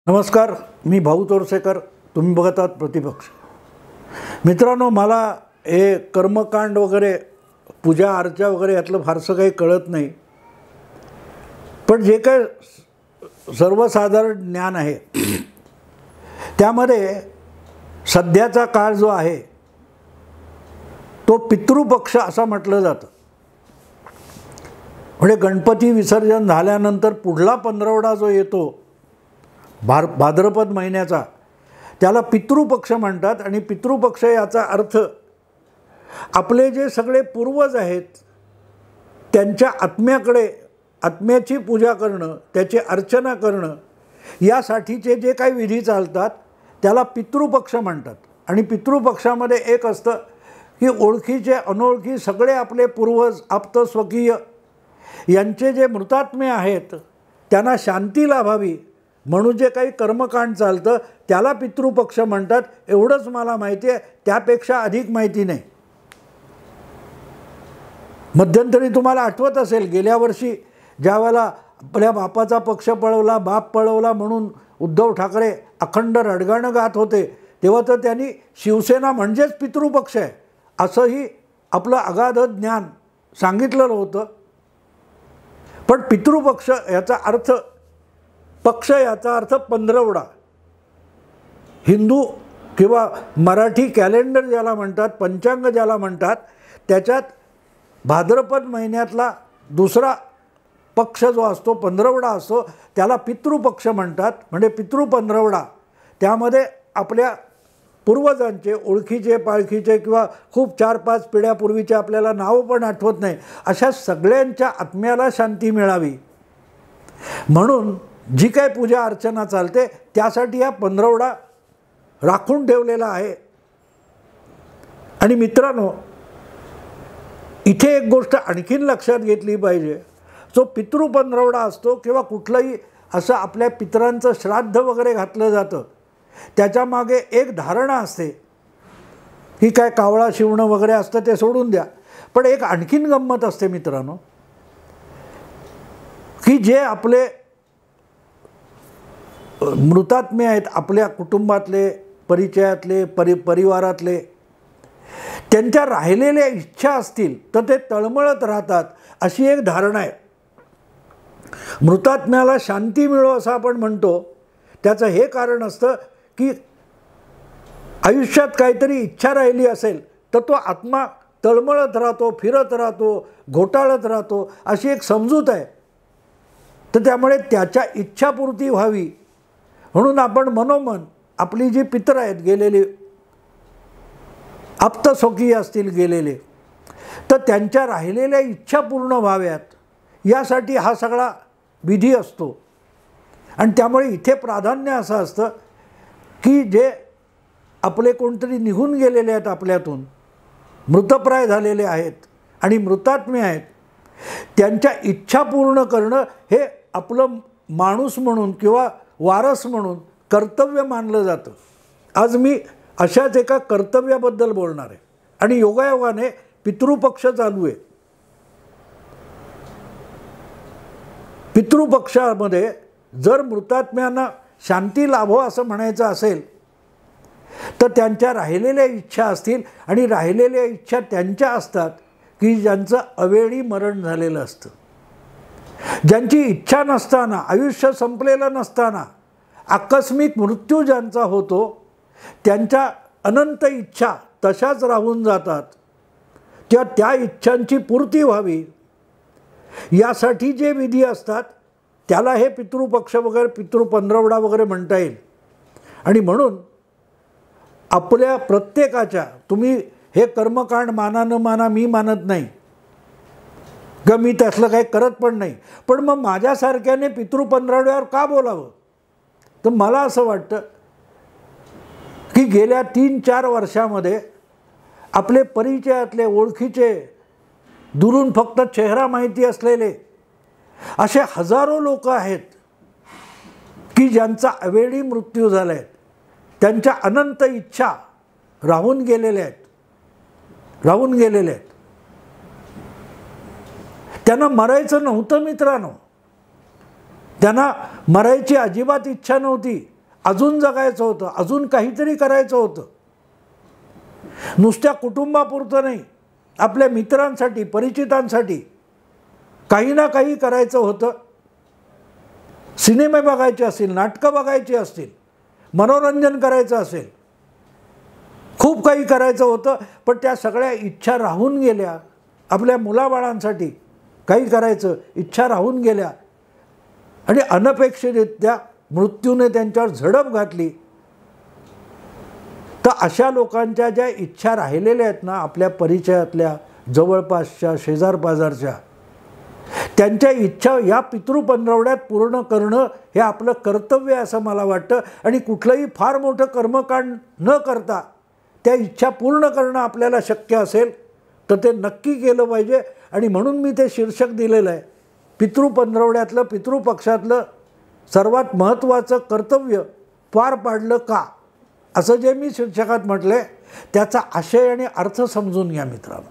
नमस्कार, मी भाऊ तोरसेकर. तुम्ही बघत आहात प्रतिपक्ष. मित्रांनो, मला हे कर्मकांड वगैरे पूजा अर्चा वगैरे यातलं फारसं काही कळत नाही, पण जे काय सर्वसाधारण ज्ञान आहे त्यामध्ये सध्याचा काळ जो आहे तो पितृपक्ष असं म्हटलं जातं. म्हणजे गणपती विसर्जन झाल्यानंतर पुढला पंधरवडा जो येतो भाद्रपद महिन्याचा, त्याला पितृपक्ष म्हणतात. आणि पितृपक्ष याचा अर्थ आपले जे सगळे पूर्वज आहेत त्यांच्या आत्म्याची पूजा करणं, त्याची अर्चना करणं, यासाठीचे जे काही विधी चालतात त्याला पितृपक्ष म्हणतात. आणि पितृपक्षामध्ये एक असतं की ओळखीचे अनोळखी सगळे आपले पूर्वज आप्त स्वकीय यांचे जे मृतात्मे आहेत त्यांना शांती लाभावी म्हणून जे काही कर्मकांड चालतं त्याला पितृपक्ष म्हणतात. एवढंच मला माहिती आहे, त्यापेक्षा अधिक माहिती नाही. मध्यंतरी तुम्हाला आठवत असेल, गेल्या वर्षी ज्या वेळेला आपल्या बापाचा पक्ष पळवला, बाप पळवला म्हणून उद्धव ठाकरे अखंड रडगाणं गात होते, तेव्हा तर त्यांनी शिवसेना म्हणजेच पितृपक्ष आहे असंही आपलं अगाध ज्ञान सांगितलेलं होतं. पण पितृपक्ष याचा अर्थ, पक्ष याचा अर्थ पंधरवडा. हिंदू किंवा मराठी कॅलेंडर ज्याला म्हणतात, पंचांग ज्याला म्हणतात, त्याच्यात भाद्रपद महिन्यातला दुसरा पक्ष जो असतो, पंधरवडा असतो, त्याला पितृपक्ष म्हणतात. म्हणजे पितृपंधरवडा, त्यामध्ये आपल्या पूर्वजांचे ओळखीचे पाळखीचे किंवा खूप 4-5 पिढ्यापूर्वीचे आपल्याला नावं पण आठवत नाही अशा सगळ्यांच्या आत्म्याला शांती मिळावी म्हणून जी काय पूजा अर्चना चालते त्यासाठी हा पंधरवडा राखून ठेवलेला आहे. आणि मित्रांनो, इथे एक गोष्ट आणखीन लक्षात घेतली पाहिजे. जो पितृपंधरवडा असतो किंवा कुठलंही असं आपल्या पितरांचं श्राद्ध वगैरे घातलं जातं, त्याच्यामागे एक धारणा असते. ही काय कावळा शिवणं वगैरे असतं ते सोडून द्या, पण एक आणखीन गंमत असते मित्रांनो, की जे आपले मृतात्मे आहेत, आपल्या कुटुंबातले, परिचयातले, परिवारातले, त्यांच्या राहिलेल्या इच्छा असतील तर ते तळमळत राहतात अशी एक धारणा आहे. मृतात्म्याला शांती मिळो असं आपण म्हणतो, त्याचं हे कारण असतं की आयुष्यात काहीतरी इच्छा राहिली असेल तर तो आत्मा तळमळत राहतो, फिरत राहतो, घोटाळत राहतो, अशी एक समजूत आहे. तर त्यामुळे त्याच्या इच्छापूर्ती व्हावी म्हणून आपण मनोमन आपली जी पितर आहेत गेलेली, आप्तस्वकीय असतील गेलेले, तर त्यांच्या राहिलेल्या इच्छा पूर्ण व्हाव्यात यासाठी हा सगळा विधी असतो. आणि त्यामुळे इथे प्राधान्य असं असतं की जे आपले कोणतरी निघून गेलेले आहेत, आपल्यातून मृतप्राय झालेले आहेत आणि मृतात्मे आहेत, त्यांच्या इच्छा पूर्ण करणं हे आपलं माणूस म्हणून किंवा वारस म्हणून कर्तव्य मानलं जातं. आज मी अशाच एका कर्तव्याबद्दल बोलणार आहे. आणि योगायोगाने पितृपक्ष चालू आहे. पितृपक्षामध्ये जर मृतात्म्यांना शांती लाभो असं म्हणायचं असेल तर त्यांच्या राहिलेल्या इच्छा असतील, आणि राहिलेल्या इच्छा त्यांच्या असतात की ज्यांचं अवेळी मरण झालेलं असतं, ज्यांची इच्छा नसताना, आयुष्य संपलेलं नसताना आकस्मिक मृत्यू ज्यांचा होतो, त्यांच्या अनंत इच्छा तशाच राहून जातात. त्या इच्छांची पूर्ती व्हावी यासाठी जे विधी असतात त्याला हे पितृपक्ष वगैरे, पितृपंधरवडा वगैरे म्हणता येईल. आणि म्हणून आपल्या प्रत्येकाच्या, तुम्ही हे कर्मकांड माना न माना, मी मानत नाही का, मी त्यातलं काही करत पण नाही, पण मग माझ्यासारख्याने पितृपंधरवड्यावर का बोलावं? तर मला असं वाटतं की गेल्या 3-4 वर्षामध्ये आपले परिचयातले, ओळखीचे, दुरून फक्त चेहरा माहिती असलेले असे हजारो लोक आहेत की ज्यांचा अवेळी मृत्यू झाला आहे, त्यांच्या अनंत इच्छा राहून गेलेल्या आहेत. त्यांना मरायचं नव्हतं मित्रांनो, त्यांना मरायची अजिबात इच्छा नव्हती, अजून जगायचं होतं, अजून काहीतरी करायचं होतं. नुसत्या कुटुंबापुरतं नाही, आपल्या मित्रांसाठी, परिचितांसाठी काही ना काही करायचं होतं. सिनेमे बघायचे असतील, नाटकं बघायची असतील, मनोरंजन करायचं असेल, खूप काही करायचं होतं. पण त्या सगळ्या इच्छा राहून गेल्या. आपल्या मुलाबाळांसाठी काही करायचं, इच्छा राहून गेल्या आणि अनपेक्षितरित्या मृत्यूने त्यांच्यावर झडप घातली. तर अशा लोकांच्या ज्या इच्छा राहिलेल्या आहेत ना, आपल्या परिचयातल्या, जवळपासच्या, शेजारपाजारच्या, त्यांच्या इच्छा या पितृपंधरवड्यात पूर्ण करणं हे आपलं कर्तव्य आहे असं मला वाटतं. आणि कुठलंही फार मोठं कर्मकांड न करता त्या इच्छा पूर्ण करणं आपल्याला शक्य असेल तर ते नक्की केलं पाहिजे. आणि म्हणून मी ते शीर्षक दिलेलं आहे, पितृपंधरवड्यातलं, पितृपक्षातलं सर्वात महत्त्वाचं कर्तव्य पार पाडलं का, असं जे मी शीर्षकात म्हटलं आहे त्याचा आशय आणि अर्थ समजून घ्या मित्रांनो.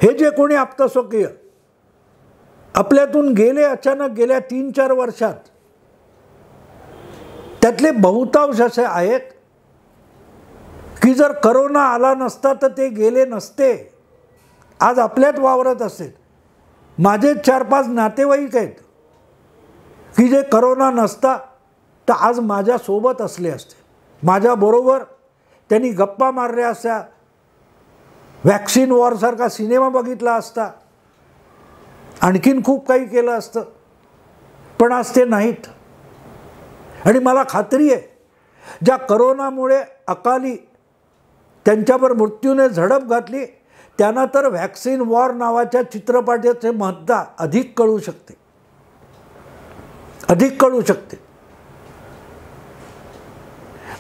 हे जे कोणी आप्तस्वकीय आपल्यातून गेले, अचानक गेल्या 3-4 वर्षात, त्यातले बहुतांश असे आहेत की जर करोना आला नसता तर ते गेले नसते, आज आपल्यात वावरत असते. माझे 4-5 नातेवाईक आहेत की जे करोना नसता तर आज माझ्यासोबत असले असते, माझ्याबरोबर त्यांनी गप्पा मारल्या असत्या, व्हॅक्सिन वॉरसारखा सिनेमा बघितला असता, आणखीन खूप काही केलं असतं. पण आज ते नाहीत. आणि मला खात्री आहे ज्या करोनामुळे अकाली त्यांच्यावर मृत्यूने झडप घातली त्यांना तर व्हॅक्सिन वॉर नावाच्या चित्रपटाचे महत्त्व अधिक कळू शकते, अधिक कळू शकते.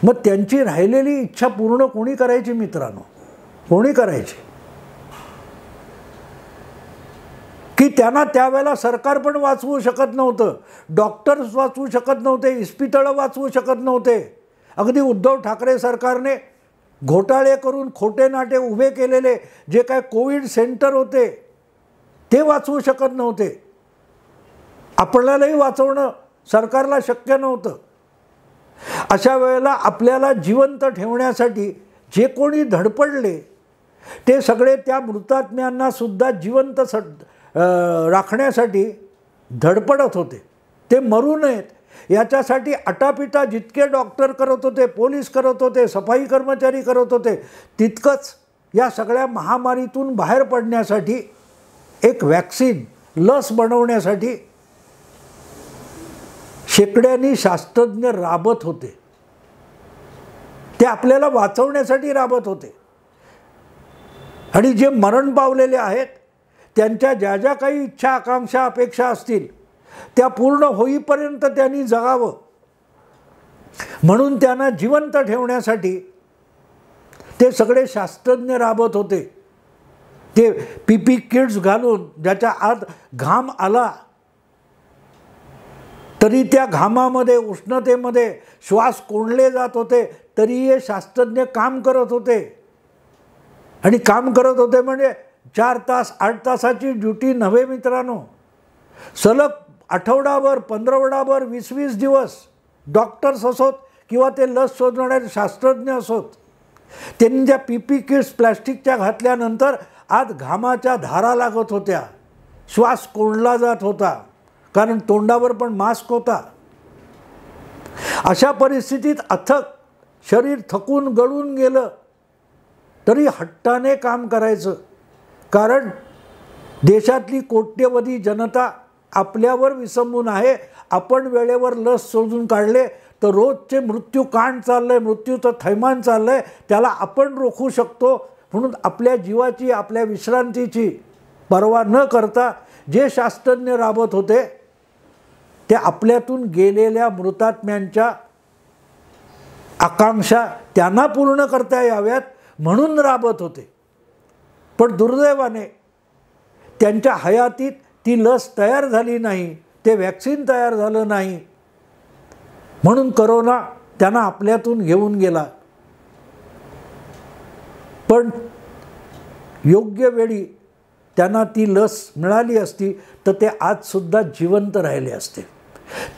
मग त्यांची राहिलेली इच्छा पूर्ण कोणी करायची मित्रांनो, कोणी करायची? की त्यांना त्यावेळेला सरकार पण वाचवू शकत नव्हतं, डॉक्टर्स वाचवू शकत नव्हते, इस्पितळं वाचवू शकत नव्हते. अगदी उद्धव ठाकरे सरकारने घोटाळे करून खोटे नाटे उभे केलेले जे काय कोविड सेंटर होते ते वाचवू शकत नव्हते. आपल्यालाही वाचवणं सरकारला शक्य नव्हतं. अशा वेळेला आपल्याला जिवंत ठेवण्यासाठी जे कोणी धडपडले ते सगळे त्या मृतात्म्यांना सुद्धा जिवंत राखण्यासाठी धडपडत होते. ते मरू नयेत याच्यासाठी आटापिटा जितके डॉक्टर करत होते, पोलीस करत होते, सफाई कर्मचारी करत होते, तितकंच या सगळ्या महामारीतून बाहेर पडण्यासाठी एक व्हॅक्सिन, लस बनवण्यासाठी शेकड्यांनी शास्त्रज्ञ राबत होते. ते आपल्याला वाचवण्यासाठी राबत होते. आणि जे मरण पावलेले आहेत त्यांच्या ज्या ज्या काही इच्छा, आकांक्षा, अपेक्षा असतील त्या पूर्ण होईपर्यंत त्यांनी जगावं म्हणून त्यांना जिवंत ठेवण्यासाठी ते सगळे शास्त्रज्ञ राबत होते. ते पीपी किट्स घालून ज्याच्या आत घाम आला तरी त्या घामामध्ये, उष्णतेमध्ये श्वास कोंडले जात होते, तरी हे शास्त्रज्ञ काम करत होते. आणि काम करत होते म्हणजे 4 तास 8 तासाची ड्युटी नव्हे मित्रांनो, सलग आठवडाभर, 15वडाभर, 20-20 दिवस डॉक्टर्स असोत किंवा ते लस शोधणारे शास्त्रज्ञ असोत, त्यांनी त्या पीपी किट्स प्लॅस्टिकच्या घातल्यानंतर आत घामाच्या धारा लागत होत्या, श्वास कोंडला जात होता, कारण तोंडावर पण मास्क होता. अशा परिस्थितीत अथक शरीर थकून गळून गेलं तरी हट्टाने काम करायचं, कारण देशातली कोट्यवधी जनता आपल्यावर विसंबून आहे. आपण वेळेवर लस शोधून काढले तर रोजचे मृत्यू कांड चाललंय, मृत्यूचं थैमान चाललंय, त्याला आपण रोखू शकतो. म्हणून आपल्या जीवाची, आपल्या विश्रांतीची पर्वा न करता जे शास्त्रज्ञ राबत होते ते आपल्यातून गेलेल्या मृतात्म्यांच्या आकांक्षा त्यांना पूर्ण करता याव्यात म्हणून राबत होते. पण दुर्दैवाने त्यांच्या हयातीत ती लस तयार झाली नाही, ते व्हॅक्सिन तयार झालं नाही, म्हणून करोना त्यांना आपल्यातून घेऊन गेला. पण योग्य वेळी त्यांना ती लस मिळाली असती तर ते आजसुद्धा जिवंत राहिले असते.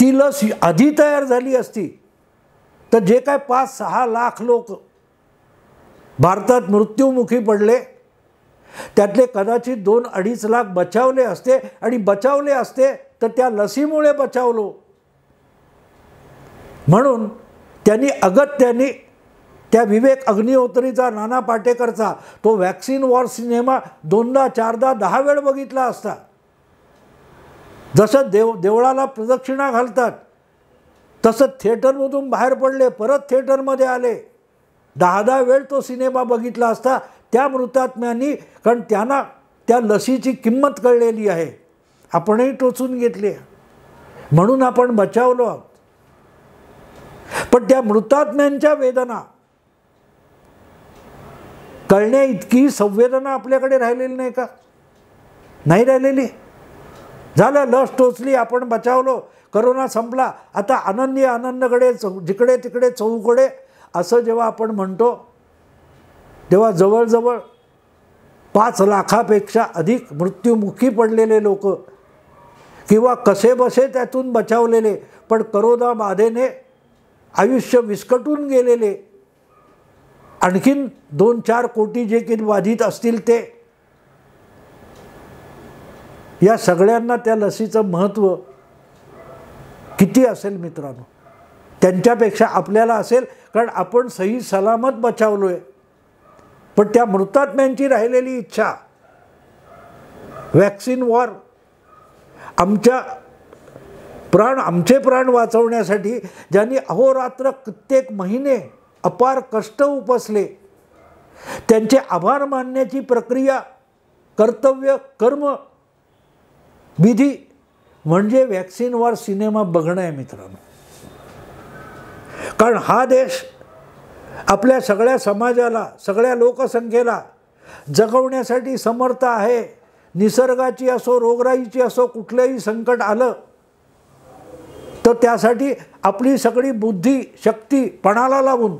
ती लस आधी तयार झाली असती तर जे काय 5-6 लाख लोक भारतात मृत्युमुखी पडले त्यातले कदाचित 2-2.5 लाख बचावले असते, आणि बचावले असते तर त्या लसीमुळे बचावलो. म्हणून त्यांनी अगत्याने त्या विवेक अग्निहोत्रीचा, नाना पाटेकरचा तो व्हॅक्सिन वॉर सिनेमा 2दा 4दा 10 वेळ बघितला असता. जसं देवळाला प्रदक्षिणा घालतात तसं थिएटरमधून बाहेर पडले, परत थिएटरमध्ये आले, 10 वेळ तो सिनेमा बघितला असता त्या मृतात्म्यांनी. कारण त्यांना त्या लसीची किंमत कळलेली आहे. आपणही टोचून घेतली म्हणून आपण बचावलो आहोत. पण त्या मृतात्म्यांच्या वेदना कळण्या इतकी संवेदना आपल्याकडे राहिलेली नाही का? नाही राहिलेली. झालं, लस टोचली, आपण बचावलो, करोना संपला, आता आनंदी आनंदकडे, जिकडे तिकडे चौकडे असं जेव्हा आपण म्हणतो तेव्हा जवळजवळ 5 लाखापेक्षा अधिक मृत्युमुखी पडलेले लोक किंवा कसेबसे त्यातून बचावलेले पण करोना बाधेने आयुष्य विस्कटून गेलेले आणखीन 2-4 कोटी जे काही बाधित असतील ते, या सगळ्यांना त्या लसीचं महत्त्व किती असेल मित्रांनो? त्यांच्यापेक्षा आपल्याला असेल, कारण आपण सही सलामत बचावलोय. पण त्या मृतात्म्यांची राहिलेली इच्छा, व्हॅक्सिन वॉर, आमचे प्राण वाचवण्यासाठी ज्यांनी अहोरात्र कित्येक महिने अपार कष्ट उपसले, त्यांचे आभार मानण्याची प्रक्रिया, कर्तव्य, कर्म, विधी म्हणजे व्हॅक्सिन वॉर सिनेमा बघणं आहे मित्रांनो. कारण हा देश आपल्या सगळ्या समाजाला, सगळ्या लोकसंख्येला जगवण्यासाठी समर्थ आहे. निसर्गाची असो, रोगराईची असो, कुठलंही संकट आलं तर त्यासाठी आपली सगळी बुद्धी शक्ती पणाला लावून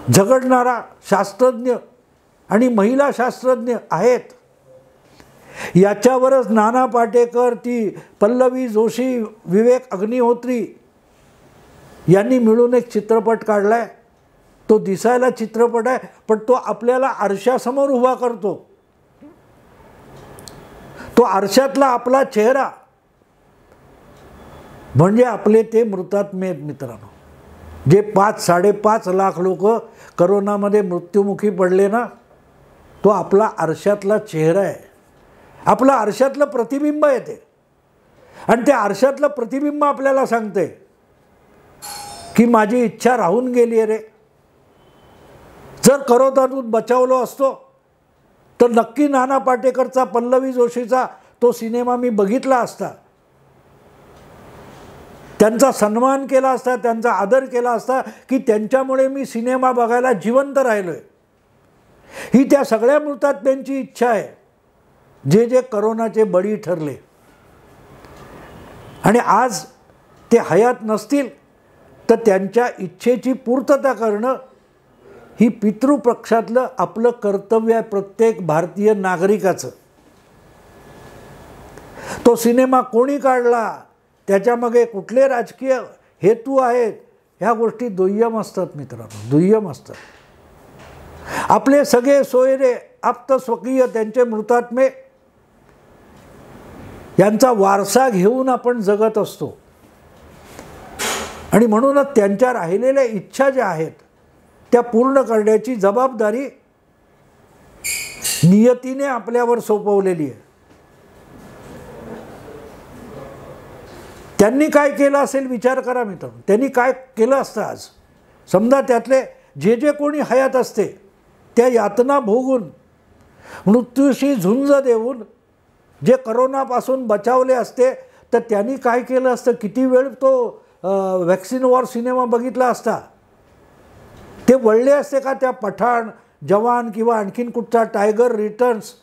झगडणारा शास्त्रज्ञ आणि महिला शास्त्रज्ञ आहेत. याच्यावरच नाना पाटेकर, ती पल्लवी जोशी, विवेक अग्निहोत्री यांनी मिळून एक चित्रपट काढलाय. तो दिसायला चित्रपट आहे पण तो आपल्याला आरशासमोर उभा करतो. तो आरशातला आपला चेहरा म्हणजे आपले ते मृतात्मे मित्रांनो, जे 5-5.5 लाख लोक करोनामध्ये मृत्युमुखी पडले ना, तो आपला आरशातला चेहरा आहे, आपला आरशातलं प्रतिबिंब आहे ते. आणि त्या आरशातलं प्रतिबिंब आपल्याला सांगते की माझी इच्छा राहून गेली आहे रे. जर करोनातून बचावलो असतो तर नक्की नाना पाटेकरचा, पल्लवी जोशीचा तो सिनेमा मी बघितला असता, त्यांचा सन्मान केला असता, त्यांचा आदर केला असता की त्यांच्यामुळे मी सिनेमा बघायला जिवंत राहिलोय. ही त्या सगळ्या मृतात्म्यांची इच्छा आहे जे जे करोनाचे बळी ठरले. आणि आज ते हयात नसतील तर त्यांच्या इच्छेची पूर्तता करणं ही पितृपक्षातलं आपलं कर्तव्य आहे, प्रत्येक भारतीय नागरिकाचं. तो सिनेमा कोणी काढला, त्याच्यामागे कुठले राजकीय हेतू आहेत, ह्या गोष्टी दुय्यम असतात मित्रांनो, दुय्यम असतात. आपले सगळे सोयरे, आप्त स्वकीय, त्यांचे मृतात्मे यांचा वारसा घेऊन आपण जगत असतो. आणि म्हणूनच त्यांच्या राहिलेल्या इच्छा ज्या आहेत त्या पूर्ण करण्याची जबाबदारी नियतीने आपल्यावर सोपवलेली आहे. त्यांनी काय केलं असेल विचार करा मित्रांनो. त्यांनी काय केलं असतं आज? समजा त्यातले जे जे कोणी हयात असते त्या यातना भोगून, मृत्यूशी झुंज देऊन जे करोनापासून बचावले असते तर त्यांनी काय केलं असतं? किती वेळ तो व्हॅक्सिन वॉर सिनेमा बघितला असता? ते वळले असते का त्या पठाण, जवान किंवा आणखीन कुठचा टायगर रिटर्न्स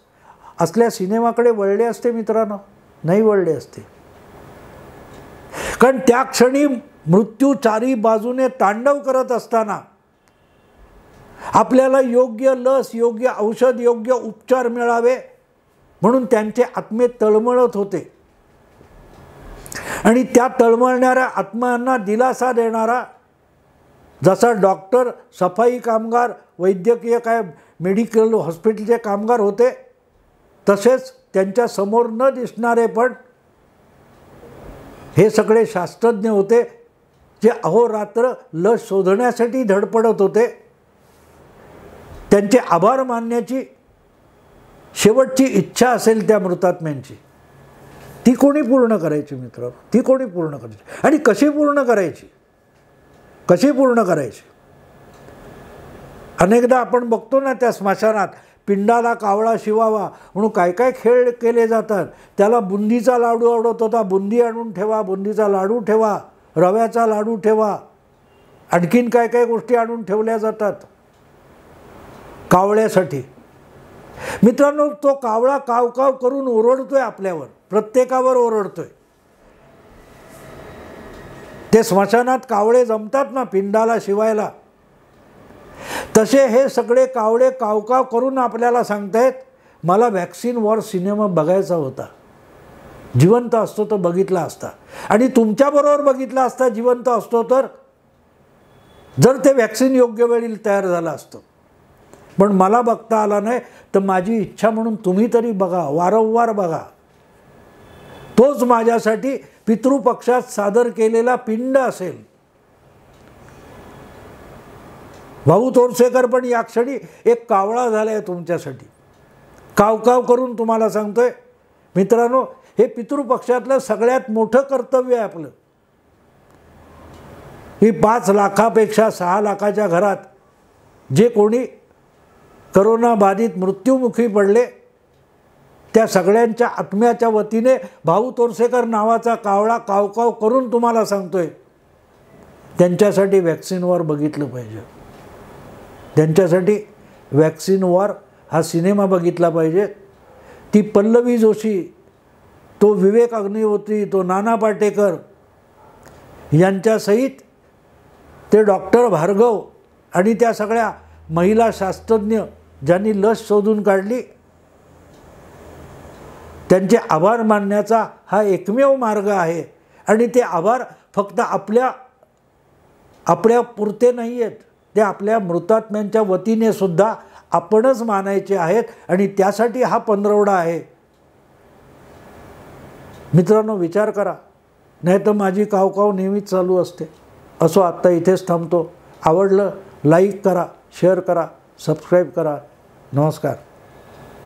असल्या सिनेमाकडे वळले असते मित्रांनो? नाही वळले असते. कारण त्या क्षणी मृत्यू चारी बाजूने तांडव करत असताना आपल्याला योग्य लस, योग्य औषध, योग्य उपचार मिळावे म्हणून त्यांचे आत्मे तळमळत होते. आणि त्या तळमळणाऱ्या आत्म्यांना दिलासा देणारा, जसा डॉक्टर, सफाई कामगार, वैद्यकीय मेडिकल हॉस्पिटलचे कामगार होते, तसेच त्यांच्या समोर न दिसणारे पण हे सगळे शास्त्रज्ञ होते, जे अहोरात्र लस शोधण्यासाठी धडपडत होते. त्यांचे आभार मानण्याची शेवटची इच्छा असेल त्या मृतात्म्यांची, ती कोणी पूर्ण करायची मित्रांनो? ती कोणी पूर्ण करायची आणि कशी पूर्ण करायची? कशी पूर्ण करायची? अनेकदा आपण बघतो ना, त्या स्मशानात पिंडाला कावळा शिवावा म्हणून काय काय खेळ केले जातात. त्याला बुंदीचा लाडू आवडत होता, बुंदी आणून ठेवा, बुंदीचा लाडू ठेवा, रव्याचा लाडू ठेवा, आणखीन काय काय गोष्टी आणून ठेवल्या जातात कावळ्यासाठी. मित्रांनो, तो कावळा काव काव करून ओरडतोय आपल्यावर, प्रत्येकावर ओरडतोय. ते स्मशानात कावळे जमतात ना पिंडाला शिवायला, तसे हे सगळे कावळे कावकाव करून आपल्याला सांगतायत, मला व्हॅक्सिन वॉर सिनेमा बघायचा होता, जिवंत असतो तर बघितला असता, आणि तुमच्याबरोबर बघितला असता जिवंत असतो तर, जर ते व्हॅक्सिन योग्य वेळी तयार झालं असतं. पण मला बघता आला नाही, तर माझी इच्छा म्हणून तुम्ही तरी बघा, वारंवार बघा. तोच माझ्यासाठी पितृपक्षात सादर केलेला पिंड असेल. भाऊ तोरसेकर पण या क्षणी एक कावळा झालाय तुमच्यासाठी, कावकाव करून तुम्हाला सांगतोय. मित्रांनो, हे पितृपक्षातलं सगळ्यात मोठं कर्तव्य आहे आपलं. ही 5 लाखापेक्षा 6 लाखाच्या घरात जे कोणी करोना बाधित मृत्युमुखी पडले, त्या सगळ्यांच्या आत्म्याच्या वतीने भाऊ तोरसेकर नावाचा कावळा कावकाव करून तुम्हाला सांगतोय, त्यांच्यासाठी व्हॅक्सिन वॉर बघितलं पाहिजे. त्यांच्यासाठी व्हॅक्सिन वॉर हा सिनेमा बघितला पाहिजे. ती पल्लवी जोशी, तो विवेक अग्निहोत्री, तो नाना पाटेकर यांच्यासहित ते डॉक्टर भार्गव आणि त्या सगळ्या महिला शास्त्रज्ञ ज्यांनी लस शोधून काढली, त्यांचे आभार मानण्याचा हा एकमेव मार्ग आहे. आणि ते आभार फक्त आपल्या पुरते नाही आहेत, ते आपल्या मृतात्म्यांच्या वतीने सुद्धा आपणच मानायचे आहेत. आणि त्यासाठी हा पंधरवडा आहे. मित्रांनो, विचार करा, नाही तर माझी कावकाव नेहमीच चालू असते. असो, आत्ता इथेच थांबतो. आवडलं लाईक करा, शेअर करा, सबस्क्राईब करा. नमस्कार.